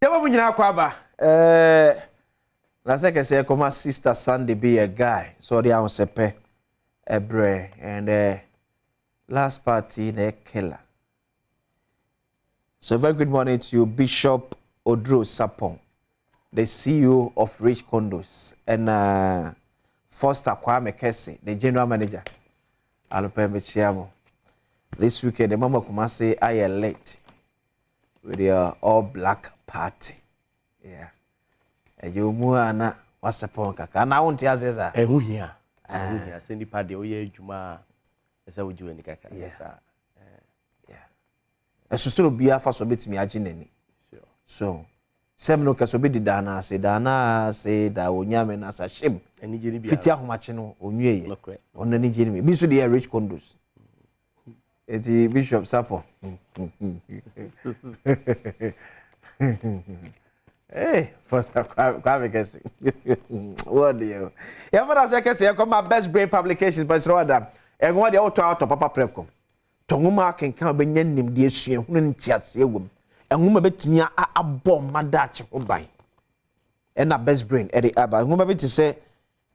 Yaba munyina kwaba na say come sister Sunday be a guy so they am sepe ebre and last party na killer. So very good morning to you, Bishop Odro Sapon, the CEO of Rich Condos, and Foster Kwame Kesi, the general manager. Alopembe Chiamo. This weekend the mama Kumasi I late with your all black party. Yeah. And you muana what's upon kaka. Na won't yazeza. Ehu here. Sendi party oye juma. Esa uju eni kaka. Yes sir. Yeah. Esusuro bia fa so betimi agineni. Sure. So semno ka so be dana se da onyame na sa shim. Eni jeni bia. Fiti ahomache no onweye. Okay. Ono ni jeni me. Bi so dey Rich Condos. Eti Bishop Sapo. Hey, first Kwame Kesi. What do you? Yeah, for us, I can say I come my best brain publications, but it's rather and what the auto out of Papa Prepcom. Tonguma can come be nim dear she wouldn't just say wom. And whom a bit me a bomb my Dutch or buy. And a best brain, Eddie Abba, whom a bit to say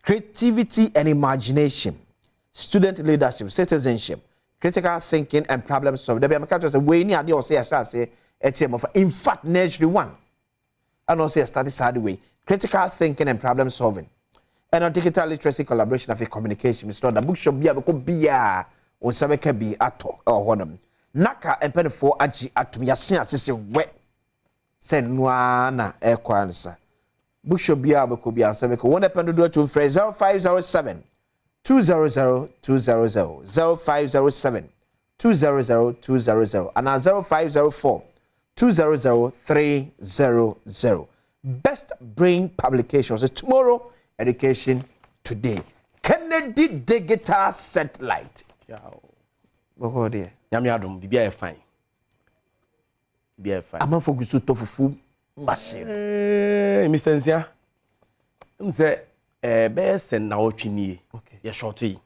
creativity and imagination, student leadership, citizenship, critical thinking and problem solving. The Americans say, way near the say, I shall say, in fact, nursery one. And also study side way, critical thinking and problem solving. And on digital literacy collaboration of communication, Mr. The book should be able to be or Sabeka be at or one of them. Naka and penny for Aji at me, as wet. Send Nuana air quansa. Book should be able to be a Sabeka. One append to do to phrase 0507 200 200 0507 200 200 and 0504 200-300. Best brain publications. Tomorrow, education today. Kennedy Digital Satellite. What dear? Yami Adom, be fine. Be fine. I'm focused to fufu machine. Mr. Nsia. Say, best and now chini. Okay. You're shorty.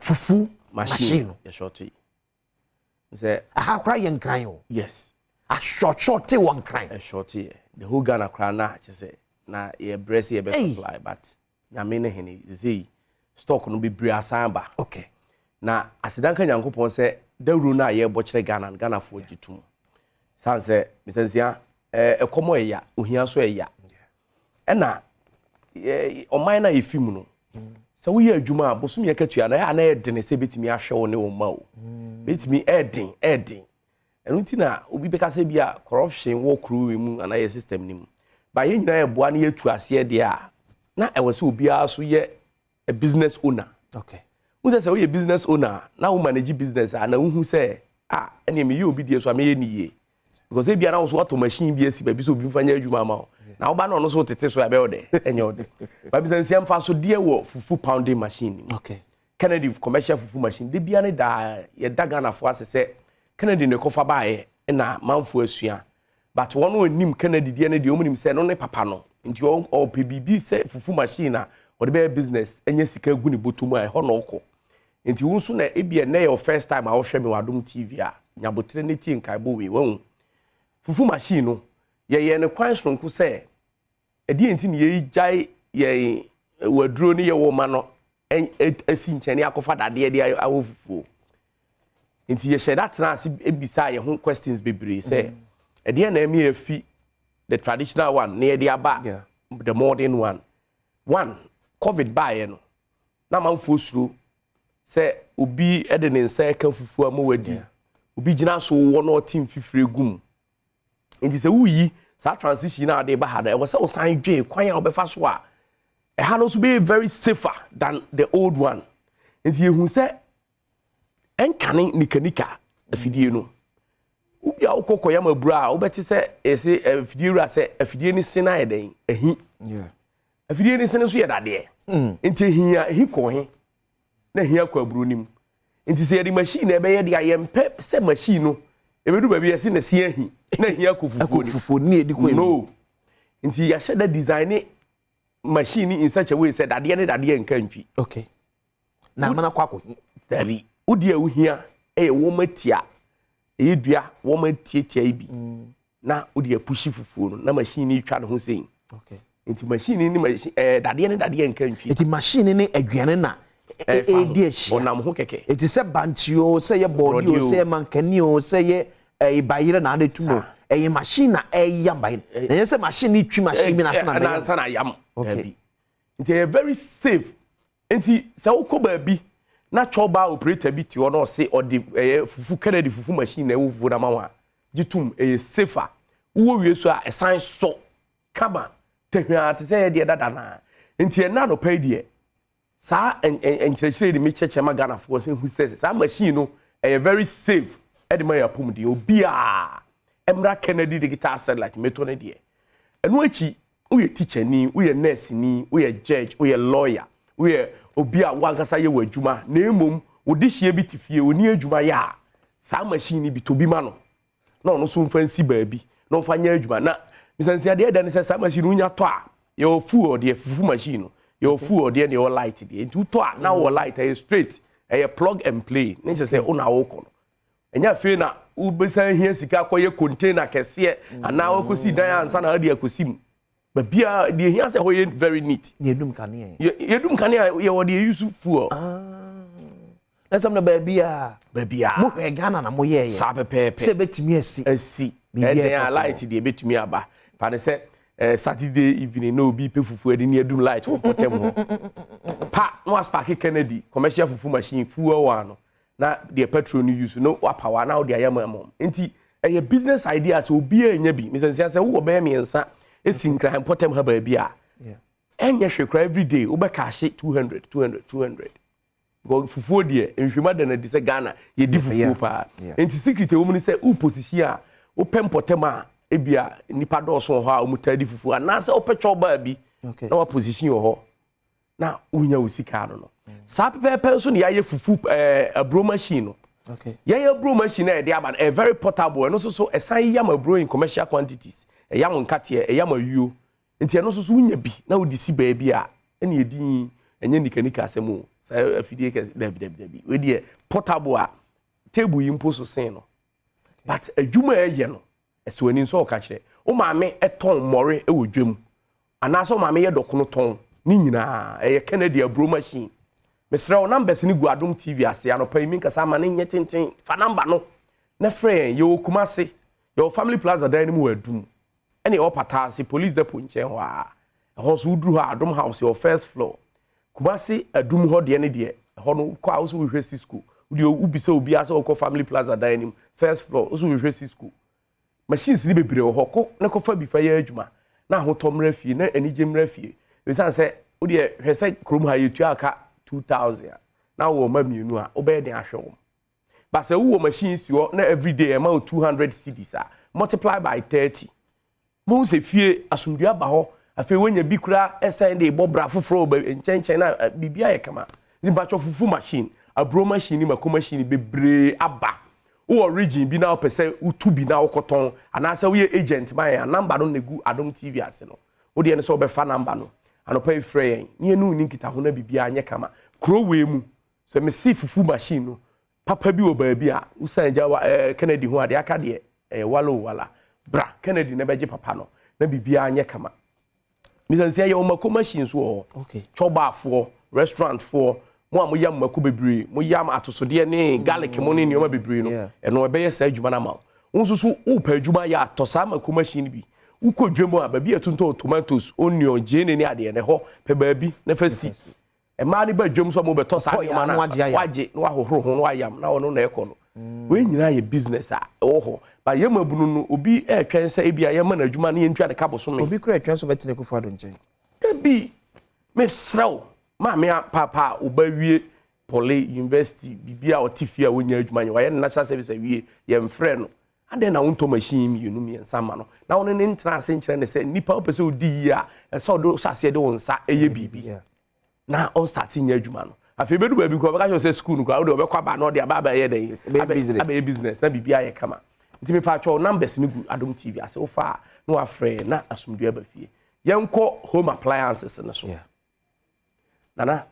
Fufu machine. You're shorty. Say, I cry and cry. Yes. A shorty one cry. A shorty. The whole Ghana crown na say na ye breast ye best supply, but nyame hene zei stock no be bria samba. Okay. Na asidanka nyankopon say dawru na ye bochire Ghana fo gitum. San say misensia ekomo eya ohia so eya. E na oman na efim no. Se wo ye adwuma bosom ye katua na ya na ye de ne se betimi ahwe wo ne wo ma wo. Betimi edin. And na obi beka say bia corruption wo crew mu ana ye system nim ba ye nyina ye boa na ye tu ase de a na e wose obi aso ye a business owner. Okay. Who say we business owner na wo manage business and who say ene me ye obi de so me ye niye because e bia na wo so auto machine bi esi ba bi so obi fanya adwuma ma na wo ba na no so tete so abe ode enye ode ba business yam fa so de wo fufu pounding machine. Okay. Kennedy commercial fufu machine de bia ne da ye daga na fo asese Kennedy ne kofa baaye na manfo asua but one onim Kennedy de ne de omunim se no ne papa no nti o PBB se fufu machine na o de be business enya sika gu ne botum a ho no ko nti wo nso na ebie na your first time a wo hwe me wadom TV a nyabotre ne tie nkai bo we won fufu machine no ye ne kwan sonko se edi nti ne ye jai ye waduro ne ye wo ma no esi nchene akofa dade de awo fufu. Inti ye share that na ebisa ye ho questions bebre say e de na emi afi the traditional one na ye de aba the modern one covid buy no na manfo suru say obi e de ne nsa ka fufu amawadi obi gina so wo no team fifire gum inti say wuyi sa transition na de ba ha da e was say osan dwe kwan ya obefa so a e ha no so be very safer than the old one inti ye hu say enkane nikanika afidie no ubi a ukoko ya mabura ubeti se ese afidie ura se afidie ni sina eden ehi afidie ni sina so ye dade enti hi ko he na hi akwa buru nim enti se ye di machine ebe ye di ayempe se machine no ebedu ba bi ye se na se ahi na hi akufufu ni edi ko no enti ya sheda design machine in such a way said dade ne dade nkantwi. Okay. Na mana kwa ko steady udi ehia wo matia edua wo matietia ibi na odi apushi fufuo no na machine ni twa ne ho sei okay nti machine ni machine dade ne dade nka ntwi nti machine ni aduane na di ahia onam ho keke nti se bantio se ye body o se mankani o se ye bayire na ade tumo machine na yam bayire na ye se machine ni twi machine bi na sana na sana yam okay nti very safe nti se wo ba bi na choba operator bi ti ono se odi fufu Kennedy fufu machine na wufu na mawa gitum safer wo wie so a esan so kama tehwa te se de dada na nti na no pay de sa enkyerechire de me cheche magana fo se hu se sa machine no very safe e de ma ya pom de obi a emra Kennedy digital satellite meto ne de enu achi wo ye teacher ni wo ye nurse ni wo ye judge wo ye lawyer wo ye obi a wankasa ye wadwuma na emom wo de hie bi tifie oni adwuma ya sa machine bi to bi ma no na ono so mfansi baabi na mfa nya adwuma na misansi ade da ne sa machine unya to a ye fuel de fufu machine ye fuel de ne light de nti to a na wo light e straight e plug and play ne se una wo ko no enya fe na ubesan hia sika koye container kese ana akosi dan ansa na ade akosim ba bia de hia se hoye very neat yedum kania ye wo de use fuel na some na ba bia mo Ghana na mo ye sa pepe se betimi asi bibia light de betimi aba fa ne se Saturday evening no be pe fufu ade ne adum light wo potem ho pa no as park Kennedy commercial fufu machine fuel wa no na the petrol no use no wa power na de ayam amom enti business idea so obi anya bi misansia se wo be miensa esinkra potem ha ba bia enye hwekra every day wo be cash 200 go fufu de enhwema da na de se Ghana ye di fufu pa enti secret wo mu ni se u position a wo pem potem a ebia nipa dɔso ho a omutadi fufu na se opetwa ba bi na wa position ho na unya usika no sa pepe so ne yaye fufu abro machine no yaye abro machine e dey aba very portable no so esan yam abro in commercial quantities yam nkate yam ayuo nti no so unya bi na wo disi ba bi a ene edin enye nikanika asemo sa afidie ke dabi we dey portable a table yimpo so sen no but adwuma eye no eso ani so ka kire o maame eton more e wodwam ana so maame ye dokono ton ni nyina Kennedy abro machine mesra o numbers ni gu Adom TV ase anopa mi nkasa ma ne nye tenten fa number no na frɛ ye okumase ye family plaza dan ni mu wadum ene o patase police depot nchen ho a ho so udru ha Adom house your first floor kumase adum ho de ne de ho no kwa wo so hwe school udi ubisa obi ase o family plaza dan ni first floor wo so hwe school machines ni bebre ho ko na ko fa bi fa ya adwuma na ho tomra fie na anije mra fie we san se wo de hwese krom ha yetu aka 2000 na wo ma mienu a wo be den ahwe wo ba se wo machines yo na every day ma 200 cedis a multiply by 30 mo se fie asumdua ba ho afi wonya bi kura esen de bobra foforo ba enchenchen na bibia ye kama ni ba fufu machine abro machine ma ko machine bebre aba wo origin bi na opese utu bi na okoton anasa wo ye agent man ya number no negu Adom TV ase no wo de ne so be fa number no anopa ifre yen ni enu ni nkita ho na bibia anye kama krowe mu so me see fufu machine no papa bi wo ba bi a usanja Kennedy ho ade aka de wala bra Kennedy na beje papa no na bibia anye kama misansia ye o mako machine so o choba fo restaurant fo mo am yam mako bebre mo yam atosode ne garlic mo ne nioma bebre no eno ebe ye sa adwuma na ma unsusu u pa adwuma ya atosa mako machine bi ukodwemo a ba bi atunto tomatoes onion jene ne ade ne ho pe ba bi na fasi e ma ne ba dwom so mo beto sa adwuma na waje no ahohoro ho no ayam na ono na ekọ no we nyina ye business a ho ba yam abunu no obi etwen sa ebia yam na adwuma ne ntwa de kaboso me obi kura etwen so betene ku fado nchen bi me sraw ma me papa obawie Poly University bibia otifia wonya adwuma nye wa ye national service awie ye mfrɛ no ade na wonto machine yenu mi nsama no na won ne ntra ase nkyerɛ ne sɛ nipa opese odi yi a ɛsɛ do hyase de won sa eye bibi na on start nya adwuma no afi bedu ba bi ko bɛka sɛ school no ko wo de obɛkwa ba no de aba ye den aba business na bibia ye kama nti me pa atwa numbers ni gu Adom TV ase wo fa no afrɛ na asomdua ba fie yenko home appliances ne so nana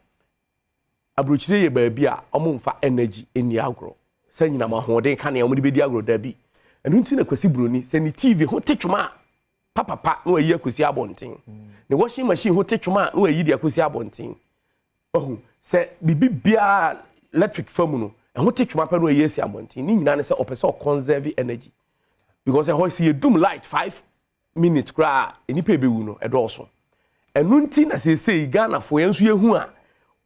abrochire ye ba bi a ɔmo mfa energy eni agro sɛ nyina ma hoden ka ne ɔmo de bedi agro da bi enu nti na kwasi broni se ni TV ho tetwuma papa no ayi akosi abonten ne washing machine ho tetwuma no ayi di akosi abonten oh se bibi bia electric firm no ho tetwuma pa no ayi asi abonten ni nyina ne se opese o conserve energy because e ho see doom light 5 minutes kra enipa ebewu no edoso enu nti na se Ghana fo yenso yehu a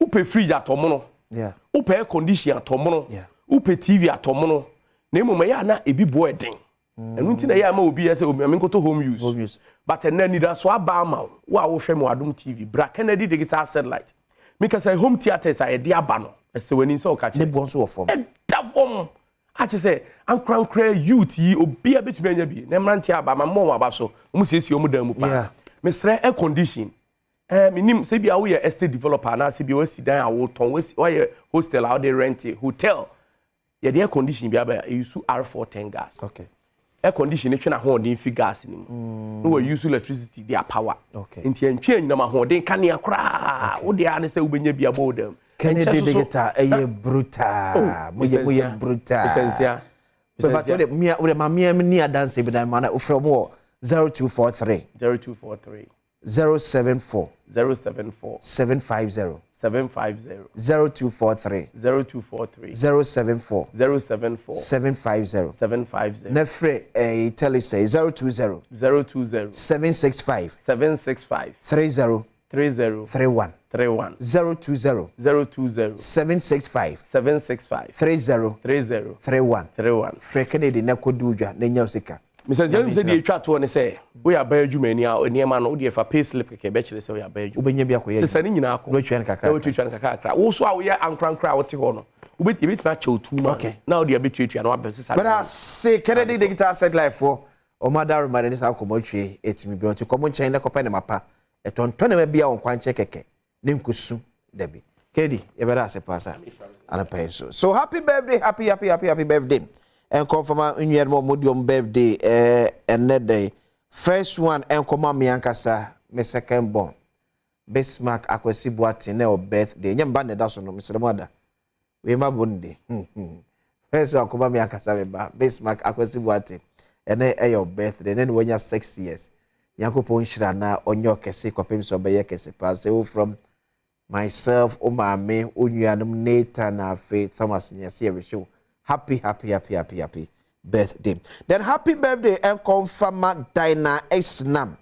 upe fridge atomo no upe air condition atomo no upe TV atomo no na emoma ya na ebi bo eden enu nti na ya ma obi ya se obi amenkoto home use but en need that so aba ma wa wo hwe mo Adom TV bra Kennedy digital satellite make say home theaters a de aba no ese wani so ka che ne bo so wo form da form a che say ankra youth yi obi a betumi anya bi na mranti aba ma mo aba so mo siesie mo dan mu pa me sre air condition minim se bia wo ye estate developer na se bia wo sidan a wo ton wo ye hostel how they rent hotel ye the air condition bia ba use R410 gas okay air condition e twena ho den fi gas ni mu no we use electricity their power okay nti antwe nyina ma ho den kanea kra wo de ane se wo benya bia bo dem Kennedy digital eye brutal mo ye brutal essential but we ma me ni adanse bi dan ma na from 0243 074 750 0243 074 750 Nefre say 020 765 30 31 020 765 30 31 Fre Kennedy na kodudwa na nya osika Mr. James said, "You try to one say we are by Jumania or near man, or if a pay slip, a bachelor, so we are by Ubenya. Sending in our question, Kakra. Also, we are uncrank crowd to honor. Wait, if it's not 2 months. Now, the arbitrary and what business. But I say, Kennedy digital satellite for or Madame Madame Alcomochi, it's me to come on China, Copen Mapa, a ton tonne be on Quan Check, name Kusu, Debbie. Kennedy, you better say, Passa, and a pencil. So happy birthday, happy birthday. And confirm unyer mo modium birthday and day first one and come me ankasa me second born Bismarck akwesi boati na o birthday nyamba ne da so no Mr. Mother we ma bonde first one come me ankasa me ba Bismarck akwesi boati ene your birthday ne wonya 6 years yakopon hira na onyo kese kwapem so be ye kese pass from myself o ma me onuanum Nathan na Faith Thomas nyase we show happy birthday. Then happy birthday and confirm Dinah Esnam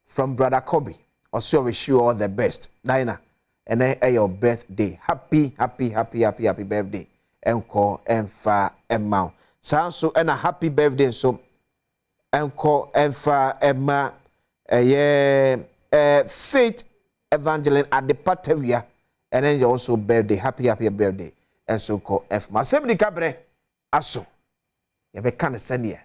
from Brother Kobe. Also wish you all the best. Dinah, and then your birthday. Happy birthday. Encore and far and mount. Sounds so and a happy birthday so encore and far and ma Faith Evangeline at the Patavia and then also birthday. Happy birthday. And so called F. Masebri Cabre Aso. You be kind of send here.